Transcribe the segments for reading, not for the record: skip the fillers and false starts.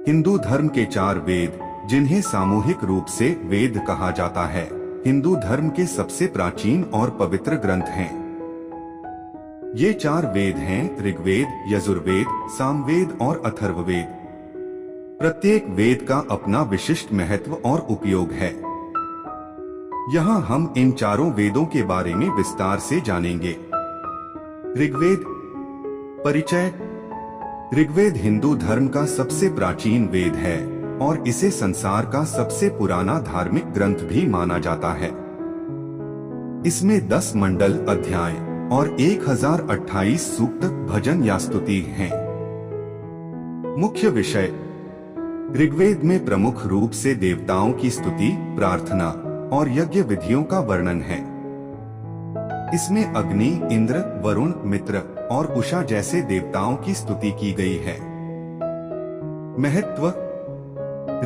हिंदू धर्म के 4 वेद, जिन्हें सामूहिक रूप से वेद कहा जाता है, हिंदू धर्म के सबसे प्राचीन और पवित्र ग्रंथ हैं। ये 4 वेद हैं ऋग्वेद, यजुर्वेद, सामवेद और अथर्ववेद। प्रत्येक वेद का अपना विशिष्ट महत्व और उपयोग है। यहाँ हम इन चारों वेदों के बारे में विस्तार से जानेंगे। ऋग्वेद। परिचय। ऋग्वेद हिंदू धर्म का सबसे प्राचीन वेद है और इसे संसार का सबसे पुराना धार्मिक ग्रंथ भी माना जाता है। इसमें 10 मंडल, अध्याय और 1028 सूक्त, भजन या स्तुति हैं। मुख्य विषय। ऋग्वेद में प्रमुख रूप से देवताओं की स्तुति, प्रार्थना और यज्ञ विधियों का वर्णन है। इसमें अग्नि, इंद्र, वरुण, मित्र और उषा जैसे देवताओं की स्तुति की गई है। महत्व।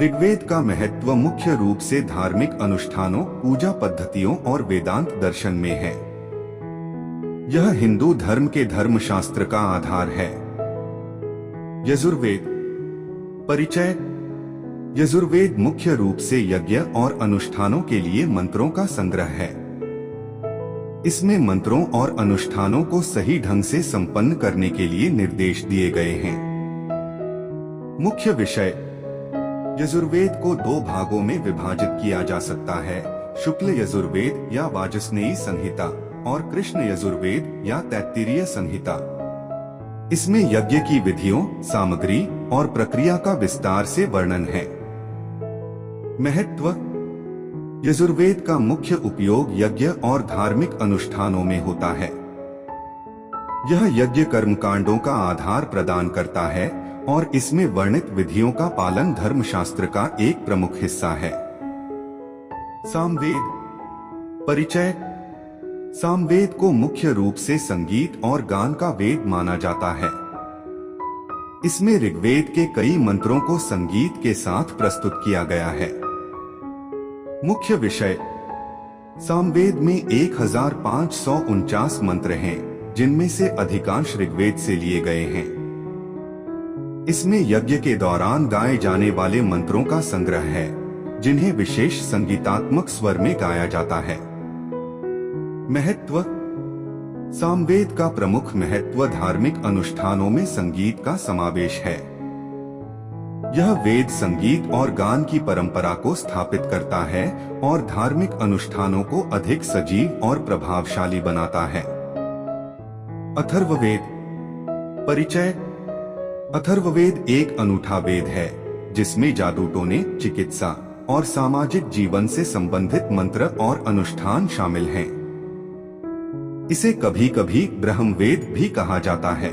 ऋग्वेद का महत्व मुख्य रूप से धार्मिक अनुष्ठानों, पूजा पद्धतियों और वेदांत दर्शन में है। यह हिंदू धर्म के धर्मशास्त्र का आधार है। यजुर्वेद। परिचय। यजुर्वेद मुख्य रूप से यज्ञ और अनुष्ठानों के लिए मंत्रों का संग्रह है। इसमें मंत्रों और अनुष्ठानों को सही ढंग से संपन्न करने के लिए निर्देश दिए गए हैं। मुख्य विषय। यजुर्वेद को 2 भागों में विभाजित किया जा सकता है, शुक्ल यजुर्वेद या वाजस्नेयी संहिता और कृष्ण यजुर्वेद या तैत्तिरीय संहिता। इसमें यज्ञ की विधियों, सामग्री और प्रक्रिया का विस्तार से वर्णन है। महत्व। यजुर्वेद का मुख्य उपयोग यज्ञ और धार्मिक अनुष्ठानों में होता है। यह यज्ञ कर्मकांडों का आधार प्रदान करता है और इसमें वर्णित विधियों का पालन धर्मशास्त्र का एक प्रमुख हिस्सा है। सामवेद। परिचय। सामवेद को मुख्य रूप से संगीत और गान का वेद माना जाता है। इसमें ऋग्वेद के कई मंत्रों को संगीत के साथ प्रस्तुत किया गया है। मुख्य विषय। सामवेद में 1549 मंत्र हैं, जिनमें से अधिकांश ऋग्वेद से लिए गए हैं। इसमें यज्ञ के दौरान गाए जाने वाले मंत्रों का संग्रह है, जिन्हें विशेष संगीतात्मक स्वर में गाया जाता है। महत्व। सामवेद का प्रमुख महत्व धार्मिक अनुष्ठानों में संगीत का समावेश है। यह वेद संगीत और गान की परंपरा को स्थापित करता है और धार्मिक अनुष्ठानों को अधिक सजीव और प्रभावशाली बनाता है। अथर्ववेद। परिचय। अथर्ववेद एक अनूठा वेद है, जिसमें जादू टोने, चिकित्सा और सामाजिक जीवन से संबंधित मंत्र और अनुष्ठान शामिल हैं। इसे कभी कभी ब्रह्मवेद भी कहा जाता है।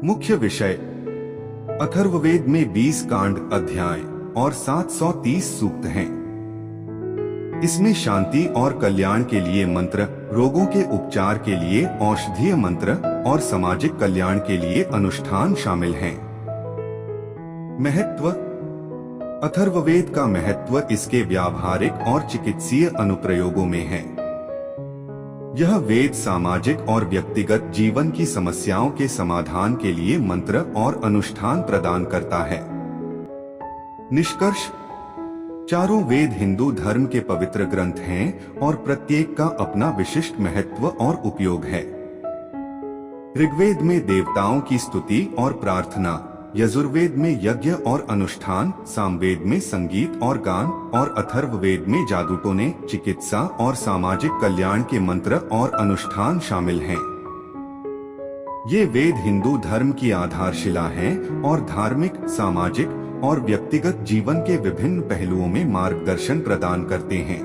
मुख्य विषय। अथर्ववेद में 20 कांड, अध्याय और 730 सूक्त हैं। इसमें शांति और कल्याण के लिए मंत्र, रोगों के उपचार के लिए औषधीय मंत्र और सामाजिक कल्याण के लिए अनुष्ठान शामिल हैं। महत्व। अथर्ववेद का महत्व इसके व्यावहारिक और चिकित्सीय अनुप्रयोगों में है। यह वेद सामाजिक और व्यक्तिगत जीवन की समस्याओं के समाधान के लिए मंत्र और अनुष्ठान प्रदान करता है। निष्कर्ष। चारों वेद हिंदू धर्म के पवित्र ग्रंथ हैं और प्रत्येक का अपना विशिष्ट महत्व और उपयोग है। ऋग्वेद में देवताओं की स्तुति और प्रार्थना, यजुर्वेद में यज्ञ और अनुष्ठान, सामवेद में संगीत और गान और अथर्ववेद में जादू टोने, चिकित्सा और सामाजिक कल्याण के मंत्र और अनुष्ठान शामिल हैं। ये वेद हिंदू धर्म की आधारशिला हैं और धार्मिक, सामाजिक और व्यक्तिगत जीवन के विभिन्न पहलुओं में मार्गदर्शन प्रदान करते हैं।